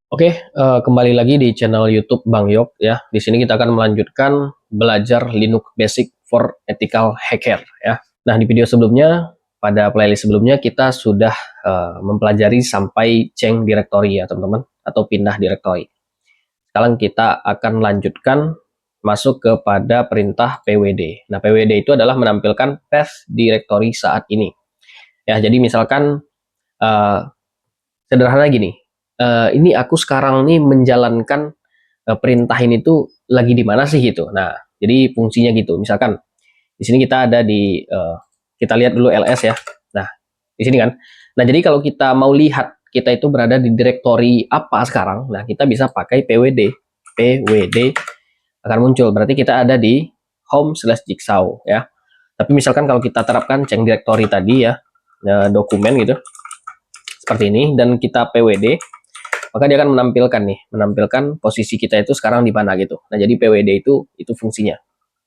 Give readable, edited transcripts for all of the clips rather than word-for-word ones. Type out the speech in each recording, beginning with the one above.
Oke, kembali lagi di channel YouTube Bang Yok ya. Di sini kita akan melanjutkan belajar Linux Basic for Ethical Hacker ya. Nah, di video sebelumnya, pada playlist sebelumnya kita sudah mempelajari sampai change directory ya teman-teman, atau pindah directory. Sekarang kita akan lanjutkan masuk kepada perintah pwd. Nah, pwd itu adalah menampilkan path directory saat ini. Ya, jadi misalkan uh, sederhana gini, ini aku sekarang nih menjalankan perintah ini tuh lagi di mana sih gitu. Nah, jadi fungsinya gitu. Misalkan di sini kita ada di kita lihat dulu ls ya. Nah, di sini kan. Nah, jadi kalau kita mau lihat kita itu berada di directory apa sekarang, nah kita bisa pakai pwd. Pwd akan muncul. Berarti kita ada di home/jigsaw ya. Tapi misalkan kalau kita terapkan change directory tadi ya, dokumen gitu seperti ini, dan kita pwd, maka dia akan menampilkan posisi kita itu sekarang di mana gitu. Nah, jadi pwd itu fungsinya.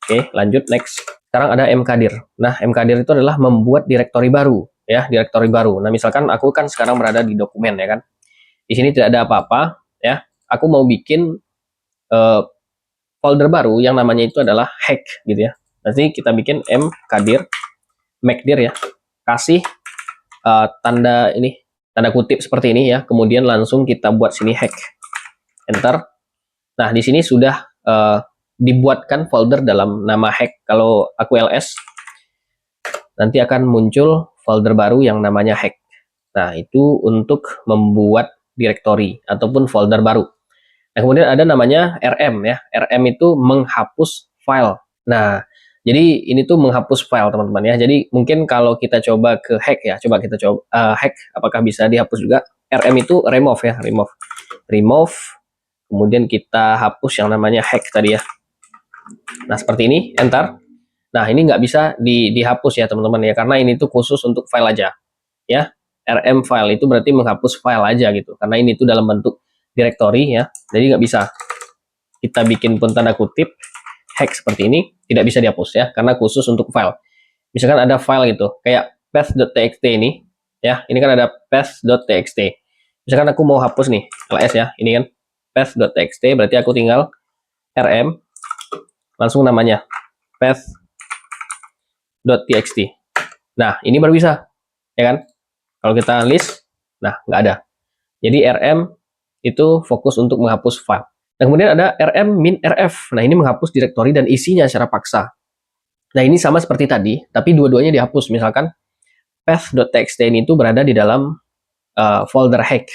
Oke, lanjut next. Sekarang ada mkdir. Nah, mkdir itu adalah membuat directory baru ya, directory baru. Nah, misalkan aku kan sekarang berada di dokumen ya kan. Di sini tidak ada apa-apa ya. Aku mau bikin folder baru yang namanya itu adalah hack gitu ya. Nanti kita bikin mkdir, mkdir ya. Kasih tanda ini, tanda kutip seperti ini ya. Kemudian langsung kita buat sini hack. Enter. Nah, di sini sudah dibuatkan folder dalam nama hack. Kalau aku ls, nanti akan muncul folder baru yang namanya hack. Nah, itu untuk membuat directory ataupun folder baru. Nah, kemudian ada namanya rm ya. Rm itu menghapus file. Nah, jadi ini tuh menghapus file teman-teman ya. Jadi mungkin kalau kita coba ke hack ya, coba kita coba hack, apakah bisa dihapus juga? Rm itu remove ya, remove. Kemudian kita hapus yang namanya hack tadi ya. Nah, seperti ini, enter. Nah, ini nggak bisa dihapus ya teman-teman ya, karena ini tuh khusus untuk file aja ya. rm file itu berarti menghapus file aja gitu, karena ini tuh dalam bentuk directory ya, jadi nggak bisa kita bikin pun tanda kutip hack seperti ini, tidak bisa dihapus ya, karena khusus untuk file. Misalkan ada file gitu kayak path.txt ini ya, ini kan ada path.txt. Misalkan aku mau hapus nih ls ya, ini kan path.txt, berarti aku tinggal rm langsung namanya path.txt. Nah, ini baru bisa ya kan. Kalau kita list, nah nggak ada. Jadi rm itu fokus untuk menghapus file. Dan kemudian ada rm min rf. Nah, ini menghapus directory dan isinya secara paksa. Nah, ini sama seperti tadi, tapi dua-duanya dihapus. Misalkan path.txt ini itu berada di dalam folder hack,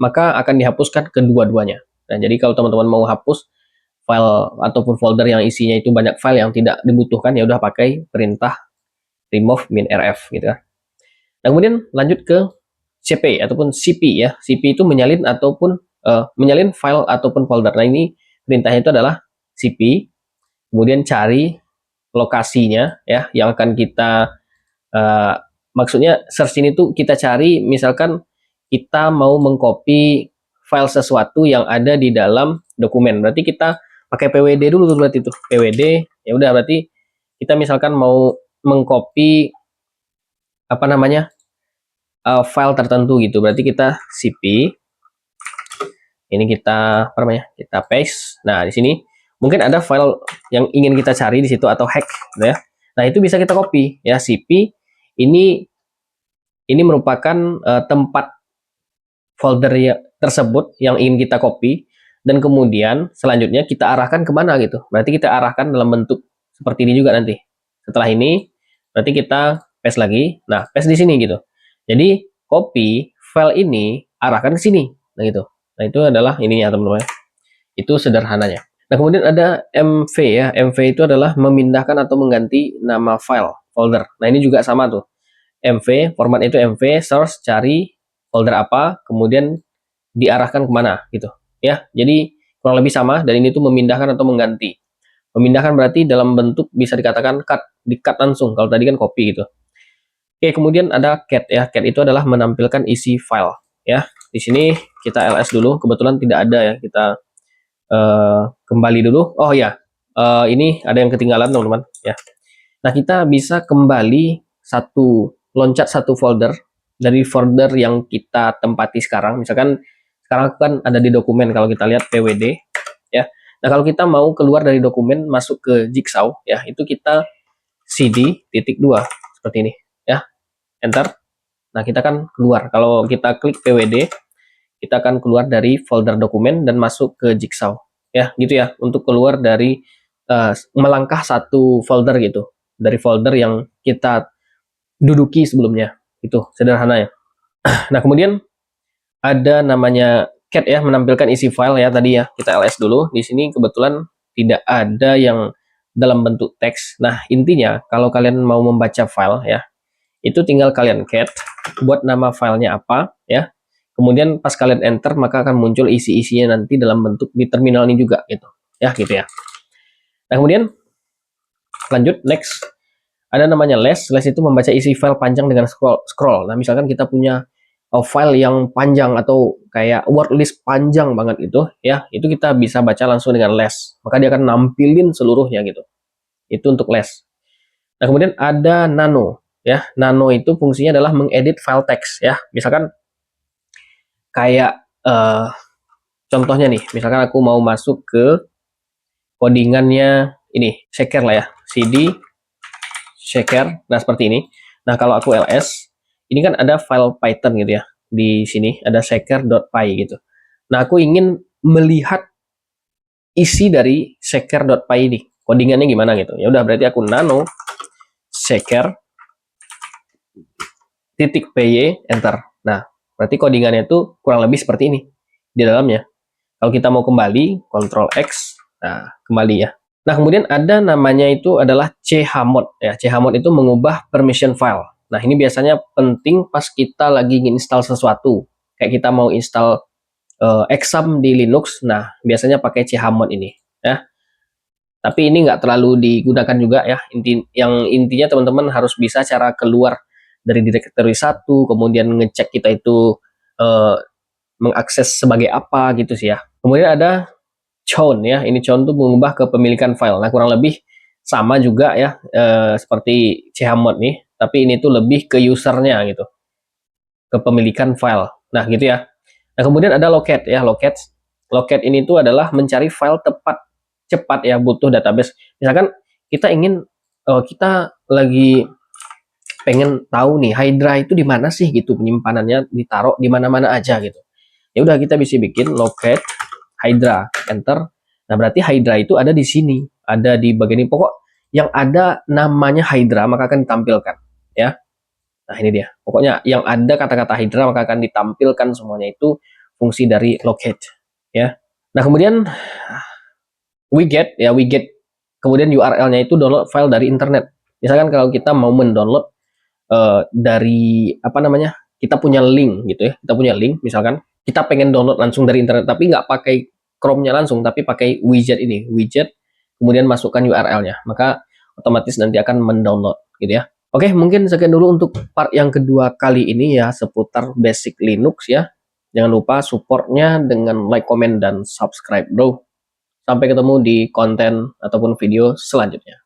maka akan dihapuskan kedua-duanya. Nah, jadi kalau teman-teman mau hapus file ataupun folder yang isinya itu banyak file yang tidak dibutuhkan, ya udah pakai perintah remove min rf gitu ya. Nah, kemudian lanjut ke cp ataupun cp ya. Cp itu menyalin ataupun menyalin file ataupun folder. Nah, ini perintahnya itu adalah cp, kemudian cari lokasinya ya, yang akan kita maksudnya search ini tuh kita cari, misalkan kita mau mengcopy file sesuatu yang ada di dalam dokumen, berarti kita pakai pwd dulu tuh, berarti itu pwd. Ya udah, berarti kita misalkan mau mengcopy apa namanya file tertentu gitu, berarti kita cp, ini kita apa namanya, kita paste. Nah, di sini mungkin ada file yang ingin kita cari di situ atau hack gitu ya. Nah, itu bisa kita copy ya. cp ini merupakan tempat folder tersebut yang ingin kita copy, dan kemudian selanjutnya kita arahkan kemana gitu. Berarti kita arahkan dalam bentuk seperti ini juga nanti. Setelah ini berarti kita paste lagi. Nah, paste di sini gitu. Jadi copy file ini, arahkan ke sini. Nah, gitu. Nah, itu adalah ininya teman-teman. Itu sederhananya. Nah, kemudian ada mv ya. mv itu adalah memindahkan atau mengganti nama file, folder. Nah, ini juga sama tuh. mv, format itu mv, source, cari folder apa, kemudian diarahkan kemana gitu ya. Jadi kurang lebih sama, dan ini tuh memindahkan atau mengganti. Memindahkan berarti dalam bentuk bisa dikatakan cut, di-cut langsung. Kalau tadi kan copy gitu. Oke, kemudian ada cat ya. Cat itu adalah menampilkan isi file ya. Di sini kita ls dulu, kebetulan tidak ada ya. Kita kembali dulu. Oh ya, ini ada yang ketinggalan teman-teman ya. Nah, kita bisa kembali loncat satu folder dari folder yang kita tempati sekarang. Misalkan sekarang kan ada di dokumen, kalau kita lihat pwd ya. Nah, kalau kita mau keluar dari dokumen masuk ke Jigsaw ya, itu kita cd titik 2 seperti ini ya, enter. Nah, kita kan keluar. Kalau kita klik pwd, kita akan keluar dari folder dokumen dan masuk ke Jigsaw ya, gitu ya, untuk keluar dari melangkah satu folder gitu, dari folder yang kita duduki sebelumnya. Itu sederhana ya. Nah, kemudian ada namanya cat ya, menampilkan isi file ya tadi ya. Kita ls dulu. Di sini kebetulan tidak ada yang dalam bentuk teks. Nah, intinya kalau kalian mau membaca file ya, itu tinggal kalian cat, buat nama filenya apa ya. Kemudian pas kalian enter, maka akan muncul isi-isinya nanti dalam bentuk di terminal ini juga gitu. Ya, gitu ya. Nah, kemudian lanjut next. Ada namanya less. Less itu membaca isi file panjang dengan scroll. Nah, misalkan kita punya file yang panjang atau kayak word list panjang banget itu ya, itu kita bisa baca langsung dengan less, maka dia akan nampilin seluruhnya gitu. Itu untuk less. Nah, kemudian ada nano ya. Nano itu fungsinya adalah mengedit file teks ya. Misalkan kayak contohnya nih, misalkan aku mau masuk ke codingannya ini shaker lah ya, cd shaker. Nah, seperti ini. Nah, kalau aku ls, ini kan ada file Python gitu ya. Di sini ada shaker.py gitu. Nah, aku ingin melihat isi dari shaker.py ini. Codingannya gimana gitu. Ya udah, berarti aku nano shaker titik py enter. Nah, berarti codingannya itu kurang lebih seperti ini di dalamnya. Kalau kita mau kembali, Ctrl X, nah kembali ya. Nah, kemudian ada namanya itu adalah chmod ya. Chmod itu mengubah permission file. Nah, ini biasanya penting pas kita lagi install sesuatu. Kayak kita mau install exam di Linux, nah biasanya pakai chmod ini ya. Tapi ini nggak terlalu digunakan juga ya. Yang intinya teman-teman harus bisa cara keluar dari directory satu, kemudian ngecek kita itu mengakses sebagai apa gitu sih ya. Kemudian ada chown ya. Ini chown tuh mengubah kepemilikan file. Nah, kurang lebih sama juga ya, seperti chmod nih, tapi ini tuh lebih ke usernya gitu, kepemilikan file. Nah, gitu ya. Nah, kemudian ada locate ya. Locate ini tuh adalah mencari file cepat ya, butuh database. Misalkan kita ingin kita lagi pengen tahu nih Hydra itu di mana sih gitu, penyimpanannya ditaruh di mana-mana aja gitu. Ya udah, kita bisa bikin locate Hydra, enter. Nah, berarti Hydra itu ada di sini, ada di bagian ini. Pokok yang ada namanya Hydra maka akan ditampilkan ya. Nah, ini dia. Pokoknya yang ada kata-kata Hydra maka akan ditampilkan semuanya. Itu fungsi dari locate ya. Nah, kemudian widget ya, widget. Kemudian URL-nya itu download file dari internet. Misalkan kalau kita mau mendownload dari apa namanya, kita punya link gitu ya, kita punya link, misalkan kita pengen download langsung dari internet tapi nggak pakai Chrome-nya langsung, tapi pakai widget ini, widget, kemudian masukkan URL-nya, maka otomatis nanti akan mendownload gitu ya. Oke, mungkin sekian dulu untuk part yang kedua kali ini ya, seputar basic Linux ya. Jangan lupa supportnya dengan like, comment, dan subscribe bro. Sampai ketemu di konten ataupun video selanjutnya.